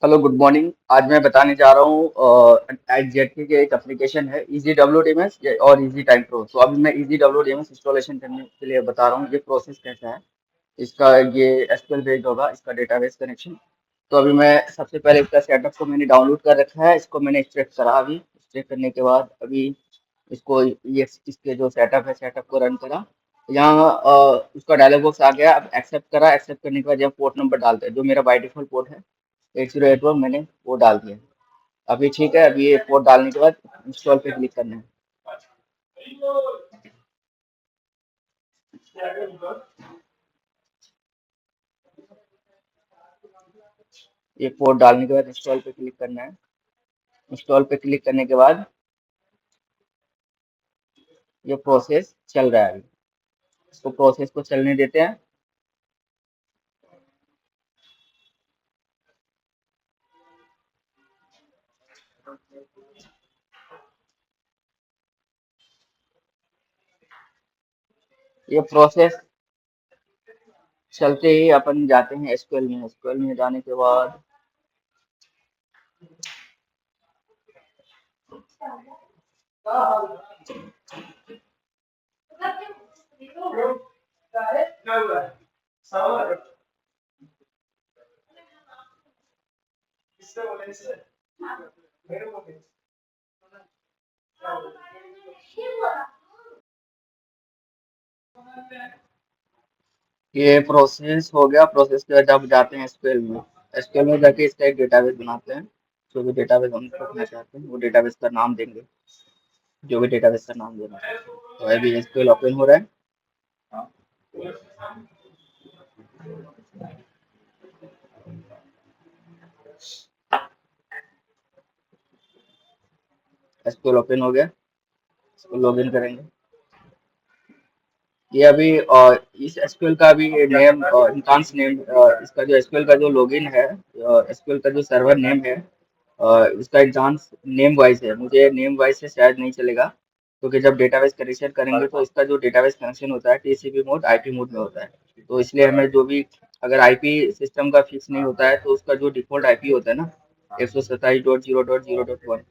Hello good morning. आज मैं बताने जा रहा हूँ जेटकी के एक एप्लीकेशन है easy W D M S और इजी टाइम प्रो। तो अभी मैं easy W D M S installation करने के लिए बता रहा हूँ ये प्रोसेस कैसा है। इसका ये एसक्यूएल बेस्ड होगा, इसका डेटाबेस कनेक्शन। तो अभी मैं सबसे पहले इसका सेटअप को मैंने डाउनलोड कर रखा है, इसको मैंने एक्सट्रैक्ट करा। अभी एक्सट्रैक्ट करने के बाद अभी इसको ये इसके जो सेटअप है सेटअप को रन करा। यहाँ उसका डायलॉग बॉक्स आ गया। अब एक्सेप्ट करा। एक्सेप्ट करने के बाद यहाँ पोर्ट नंबर डालते हैं जो मेरा बाई डिफॉल्ट पोर्ट है 8081, मैंने वो डाल दिया। अभी ठीक है। अभी ये पोर्ट डालने के बाद इंस्टॉल पे क्लिक करना है। ये पोर्ट डालने के बाद इंस्टॉल पे क्लिक करना है। इंस्टॉल पे क्लिक करने के बाद ये प्रोसेस चल रहा है। अभी इसको प्रोसेस को चलने देते हैं। ये प्रोसेस चलते ही अपन जाते हैं एसक्यूएल में। एसक्यूएल में जाने के बाद ये प्रोसेस हो गया। प्रोसेस के बाद अब जाते हैं एसक्यूएल में। एसक्यूएल में जाके इसका एक डेटाबेस बनाते हैं। जो भी डेटाबेस हम रखना चाहते हैं वो डेटाबेस का नाम देंगे, जो भी डेटाबेस का नाम देना है। तो अभी एसक्यूएल ओपन हो रहा है। एसक्यूएल ओपन हो गया। इसको लॉगिन करेंगे। ये अभी इस एसक्यूएल का भी नेम इंस्टेंस नेम, इसका जो एसक्यूएल का जो लॉगिन है, एसक्यूएल का जो सर्वर नेम है, इसका इंस्टेंस नेम वाइज है। मुझे नेम वाइज से शायद नहीं चलेगा, क्योंकि जब डेटाबेस कनेक्शन करेंगे तो इसका जो डेटाबेस कनेक्शन होता है टीसीपी मोड आईपी मोड में होता है। तो इसलिए हमें जो भी, अगर आईपी सिस्टम का फिक्स नहीं होता है तो उसका जो डिफॉल्ट आईपी होता है ना 127.0.0.1,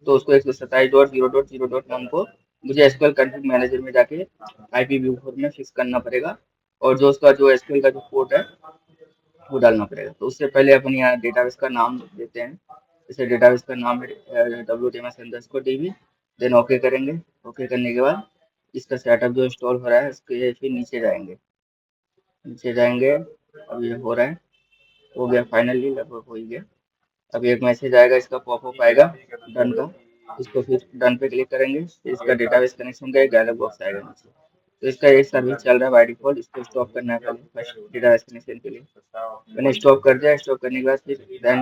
तो उसको 127.0.0.1 को मुझे एसक्यूएल कॉन्फ़िग मैनेजर में जाके आईपी व्यू में फिक्स करना पड़ेगा। और जो उसका जो एसक्यूएल का जो पोर्ट है वो डालना पड़ेगा। तो उससे पहले अपन यहाँ डेटाबेस का नाम देते हैं। जैसे डेटाबेस का नाम है wtms_db। देन ओके करेंगे। ओके करने के बाद इसका सेटअप जो इंस्टॉल हो रहा है उसके फिर नीचे जाएंगे। नीचे जाएंगे। अब ये हो रहा है, हो गया फाइनली, लगभग हो ही गया। अब एक मैसेज आएगा, इसका पॉपअप आएगा डन का। इसको फिर डन पे क्लिक करेंगे। फिर इसका डेटाबेस कनेक्शन का एक डायलॉग बॉक्स आएगा नीचे। तो इसका एक सर्विस चल रहा है बाय डिफॉल्ट, इसको स्टॉप करना है पहले फर्स्ट डेटाबेस कनेक्शन के लिए। मैंने स्टॉप कर दिया। स्टॉप करने के बाद फिर देन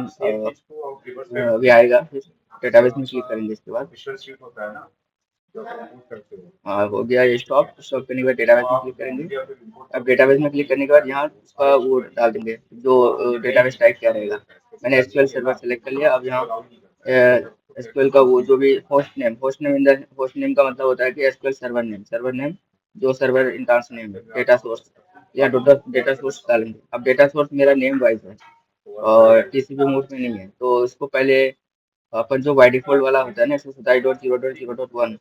अभी आएगा। फिर डेटाबेस में क्लिक करेंगे इसके बाद। हाँ, हो गया ये स्टॉप। स्टॉप करने के बाद डेटाबेस में क्लिक करेंगे। अब डेटाबेस में क्लिक करने के बाद यहाँ उसका वो डाल देंगे जो डेटाबेस टाइप क्या रहेगा। मैंने एसक्यूएल सर्वर सेलेक्ट कर लिया। अब यहाँ एसक्यूएल का वो जो भी host name in the host name का मतलब होता है कि एसक्यूएल सर्वर नेम जो सर्वर इंस्टेंस नेम है, डेटा सोर्स या डेटा सोर्स डालेंगे। अब डेटा सोर्स मेरा नेम वाइज है और टीसीपी मोड में नहीं है, तो इसको पहले अपन जो बाई डिफॉल्ट वाला होता है ना 127.0.0.1,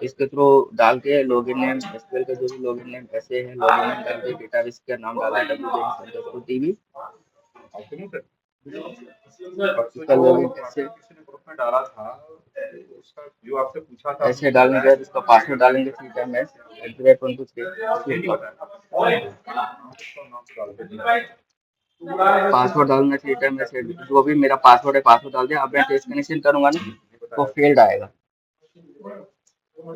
इसके थ्रू डाल के लॉगिन नेम एसक्यूएल का जो भी लॉगिन नेम ऐसे है, लॉगिन नेम डाल के डेटाबेस का नाम डाल के wtms_db। इसका लॉगिन ऐसे डालने के बाद इसका पासवर्ड डालेंगे 3 टाइम पासवर्ड डालूंगा 3 टाइम ऐसे। जो भी मेरा पासवर्ड है पासवर्ड डाल दिया। अब मैं टेस्ट कनेक्शन करूंगा ना तो फेल्ड आएगा।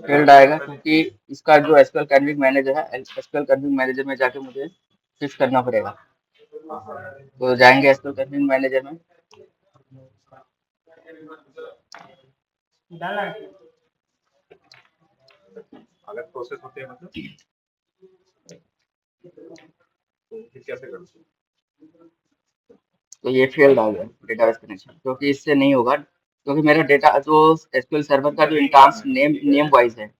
फेल्ड आएगा क्योंकि इसका जो एसक्यूएल कॉन्फ़िग मैनेजर है, एसक्यूएल कॉन्फ़िग मैनेजर में जाके मुझे फिक्स करना पड़ेगा। तो जाएंगे एसक्यूएल कॉन्फ़िग मैनेजर में। अलग प्रोसेस होते हैं मतलब, तो फिर कैसे करूँ? तो ये फेल्ड आ गया डेटाबेस कनेक्शन, क्योंकि इससे नहीं होगा। क्योंकि मेरा डेटा जो एसक्यूएल सर्वर का जो इंस्टेंस नेम वाइज है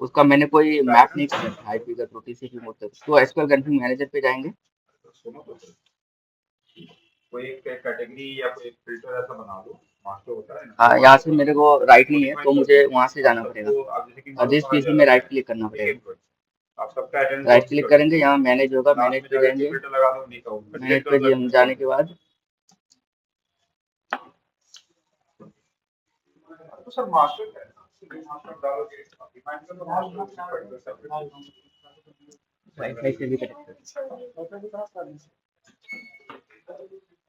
उसका मैंने कोई मैप नहीं कर रखा आईपी का थ्रू टीसीपी मोड तक। तो एसक्यूएल कॉन्फ़िग मैनेजर पे जाएंगे। कोई एक कैटेगरी या कोई एक फिल्टर ऐसा बना दो, मास्टर होता है ना, हाँ, वो यहाँ वाला से बना मेरे दो। को राइट नहीं है, डिफाइन तो कर मुझे दो, वहाँ से अब जाना पड़ेगा। सबको, अब जैसे कि मान लो जिस कहा पीसी जा में रहा है राइट क्लिक करना एक पड़ेगा। एक आप सबका अटेंडेंस राइट बॉक्स क्लिक कर दो, करेंगे, यहाँ मैनेज होगा, लास्ट मैनेज में पे जाकर जाएंगे। फिल्टर लगा दो, नहीं कहूँ फिर मैनेज सिलेक्ट पे करो, जाने के बाद तो सर मास्टर है ना, मास्टर डालोगे, डिफाइन कर दो मास्टर, वाईफाई से भी कनेक्ट करेंगे।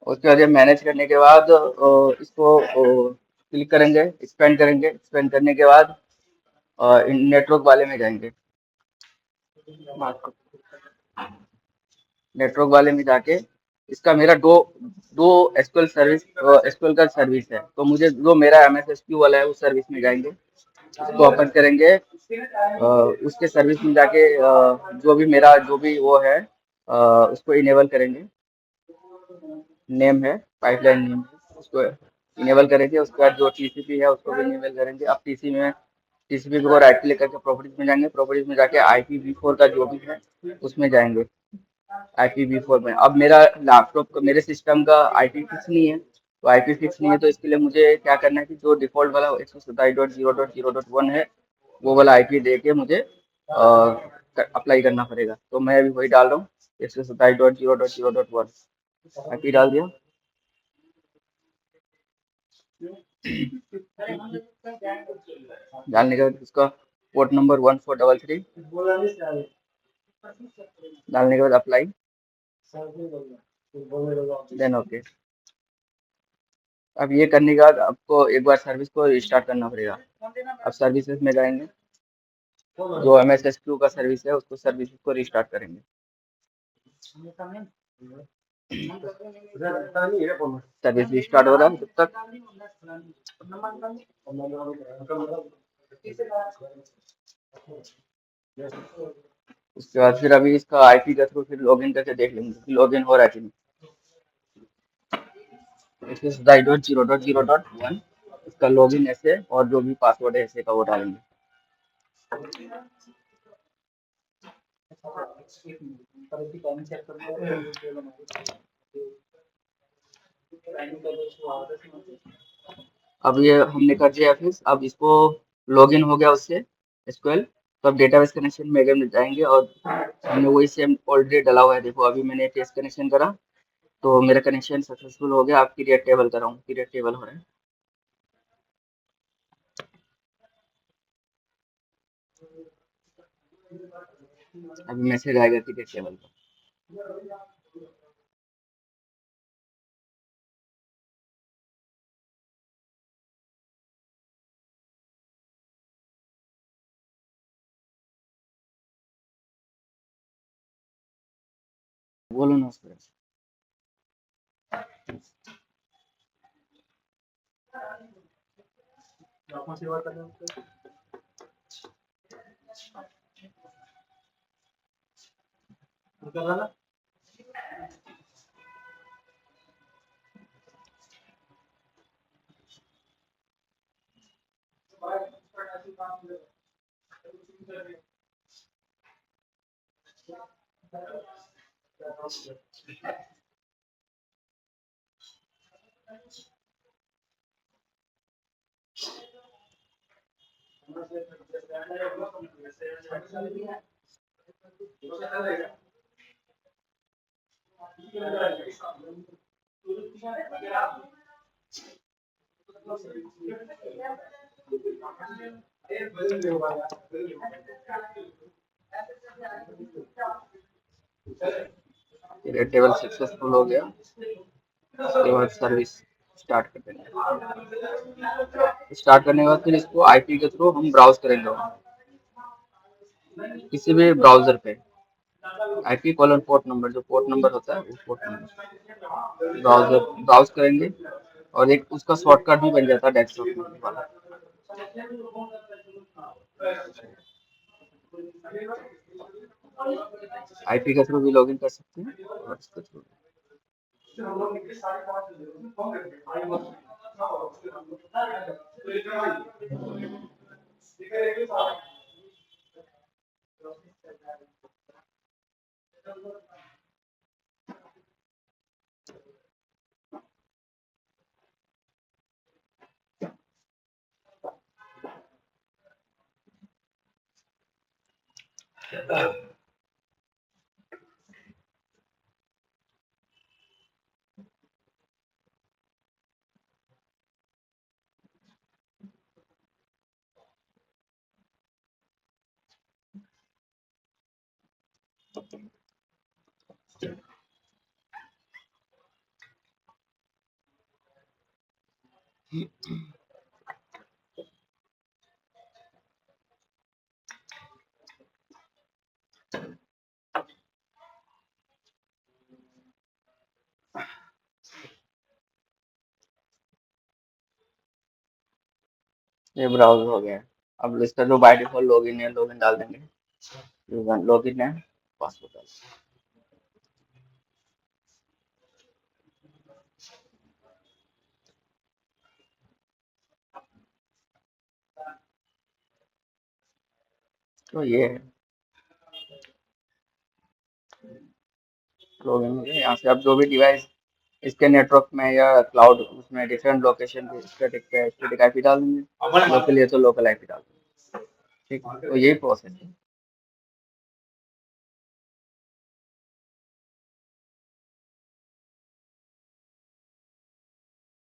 उसके बाद ये मैनेज करने के बाद इसको क्लिक करेंगे, एक्सपेंड करेंगे। एक्सपेंड करने के बाद नेटवर्क वाले में जाएंगे। नेटवर्क वाले में जाके इसका मेरा दो दो एसक्यूएल सर्विस, एसक्यूएल का सर्विस है, तो मुझे जो मेरा एमएसएसक्यू वाला है उस सर्विस में जाएंगे, उसको ओपन करेंगे। उसके सर्विस में जाके जो भी मेरा जो भी वो है उसको इनेबल करेंगे। नेम है, पाइपलाइन नेम है, उसको इनेबल करेंगे। उसके बाद जो टीसीपी है उसको भी इनेबल करेंगे। अब टीसीपी को राइट क्लिक करके प्रॉपर्टीज में जाएंगे। प्रॉपर्टीज में जाके IPv4 का जो भी है उसमें जाएंगे। IPv4 में अब मेरा लैपटॉप का, मेरे सिस्टम का IP फिक्स नहीं है, तो IP फिक्स नहीं है, तो इसके लिए मुझे क्या करना है कि जो डिफॉल्ट वाला 127.0.0.1 है वो वाला IP दे के मुझे अप्लाई करना पड़ेगा। तो मैं अभी वही डाल रहा हूँ, 127.0.0.1 IP डाल दिया। डालने के बाद उसका पोर्ट नंबर 1433 डालने के बाद अप्लाई, देन ओके। अब ये करने के बाद आपको एक बार सर्विस को रिस्टार्ट करना पड़ेगा। अब सर्विसेज में जाएंगे, जो MSSQ का सर्विस है उसको सर्विस को रिस्टार्ट करेंगे। सर्विस रिस्टार्ट हो रहा है जब तक। उसके बाद फिर अभी इसका IP का थ्रू फिर लॉगिन करके देख लेंगे कि लॉगिन हो रहा है कि नहीं। 127.0.0.1 इसका लॉगिन ऐसे, और जो भी पासवर्ड है ऐसे का वो डालेंगे। अब ये हमने कर दिया फिर, अब इसको लॉगिन हो गया उससे SQL। तो अब डेटाबेस कनेक्शन में अगर जाएंगे, और हमने वही सेम ऑलरेडी डाला हुआ है। देखो अभी मैंने टेस्ट कनेक्शन करा तो मेरा कनेक्शन सक्सेसफुल हो गया। आप क्रिएट टेबल कर रहा हूँ, क्रिएट टेबल हो रहा है। अभी मैसेज आएगा क्रिएट टेबल का। बोलो ना उसको। क्रिएट टेबल सक्सेसफुल हो गया। उसके बाद सर्विस स्टार्ट कर देंगे। स्टार्ट करने के बाद फिर इसको IP के थ्रू हम ब्राउज करेंगे किसी भी ब्राउजर पे। IP कॉलन पोर्ट नंबर, जो पोर्ट नंबर होता है वो पोर्ट नंबर ब्राउजर ब्राउज करेंगे। और एक उसका शॉर्टकट भी बन जाता है डेस्कटॉप वाला। IP के थ्रू भी लॉगिन कर सकते हैं और इसके थ्रू। ये ब्राउज़र हो गया है। अब इसका जो बाय डिफ़ॉल्ट लॉगिन है, लॉगिन डाल देंगे। लॉगिन है, पासवर्ड डाल। तो ये है, लॉगिन हो गया। यहाँ से आप जो भी डिवाइस इसके नेटवर्क में या क्लाउड उसमें डिफरेंट लोकेशन पे स्टैटिक आईपी डाल देंगे, लोकल है तो लोकल आईपी डाल देंगे। ठीक है, तो यही प्रोसेस है।